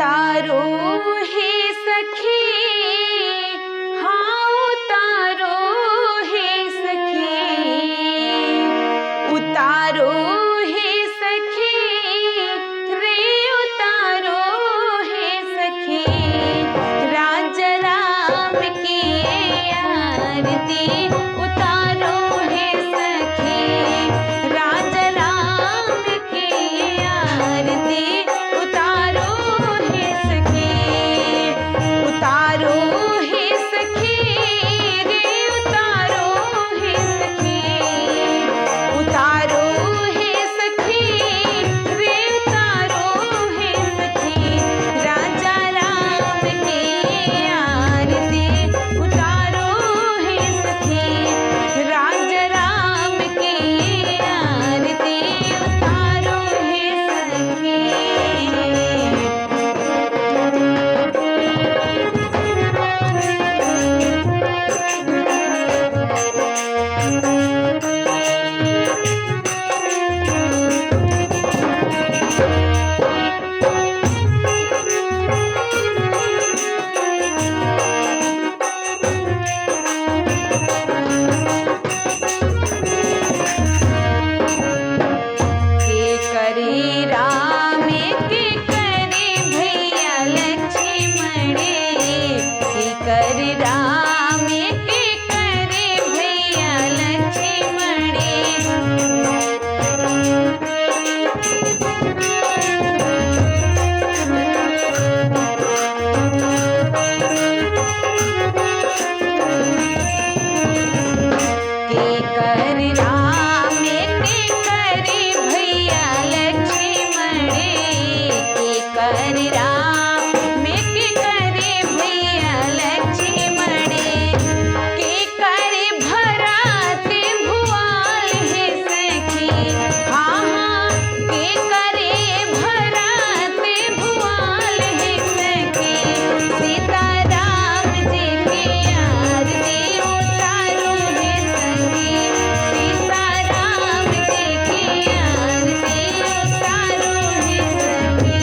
उतारो हे सखी, हाँ उतारो हे सखी, उतारो हे सखी रे उतारो हे सखी, राजा राम की आरती उतारो हे सखी, राजा राम की आरती उतारो हे सखी, उतारो हे सखी रे उतारो हे सखी, उतारो हे सखी रे उतारो हे सखी, राजा राम की आरती उतारो हे सखी, राजा राम की आरती उतारो हे सखी। के करी राम के करी भैया लक्ष्मण, के करी राम के करी भैया लक्ष्मण, के करी राम के करी भैया लक्ष्मण, के करी राम के करी भैया लक्ष्मण, के करी भरत भुआल हे सखी, हाँ हाँ के करी भरत भुआल हे सखी, सीताराम जी की आरती उतारो हे सखी, सीताराम जी की आरती उतारो हे सखी।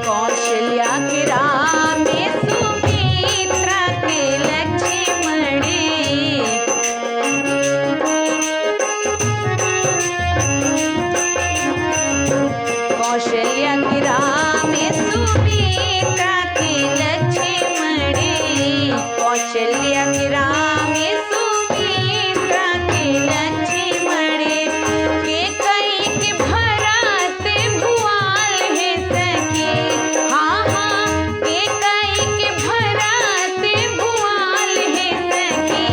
कौशल्या के राम सुमित्रा के लक्ष्मण, कौशल्या के राम सुमित्रा के लक्ष्मण, कौशल्या के राम सुमित्रा के लक्ष्मण, के कई के भरत भुआल हे सखी, हाँ हाँ के कई के भरत भुआल हे सखी,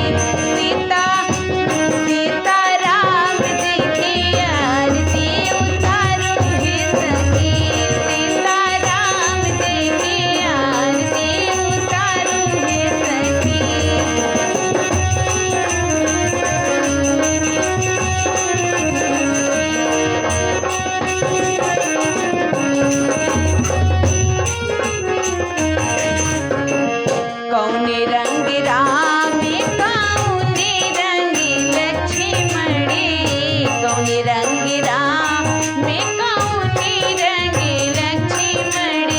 सीताराम जी की आरती उतारो हे सखी, सीताराम जी की आरती उतारो हे सखी। कौने रंग राम कौने रंग लक्ष्मण, कौने रंग राम कौने रंग लक्ष्मण,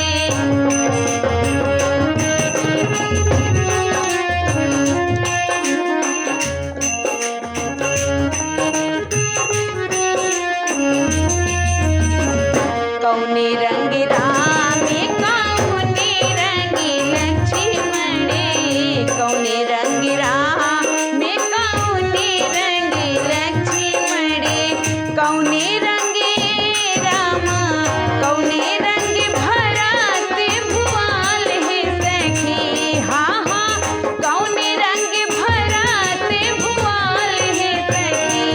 कौने रंग राम कौने रंग लक्ष्मण, कौने रंग राम कौने रंग लक्ष्मण, कौने रंग राम कौने रंग भरत भुआल हे सखी, हाँ हाँ कौने रंग भरत भुआल हे सखी,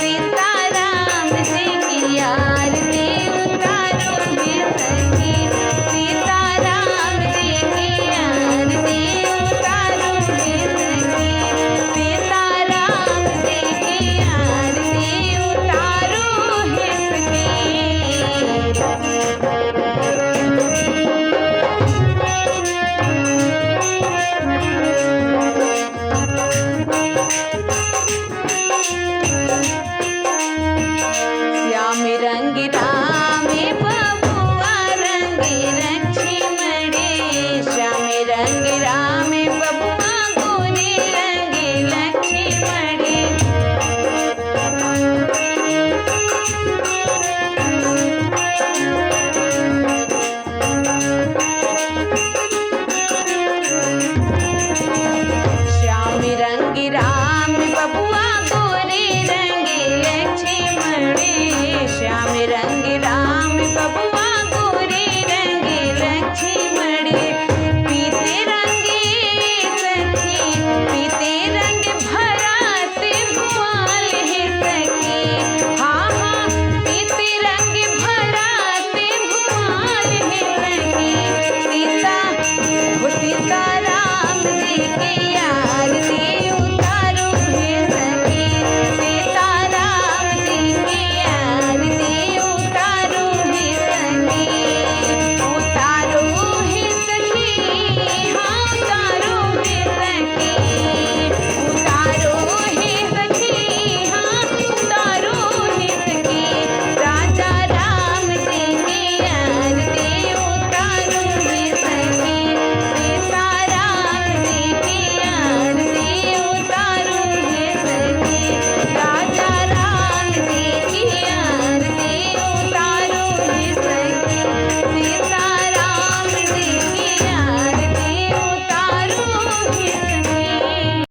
सीताराम जी की आरती कौनी रंगी राम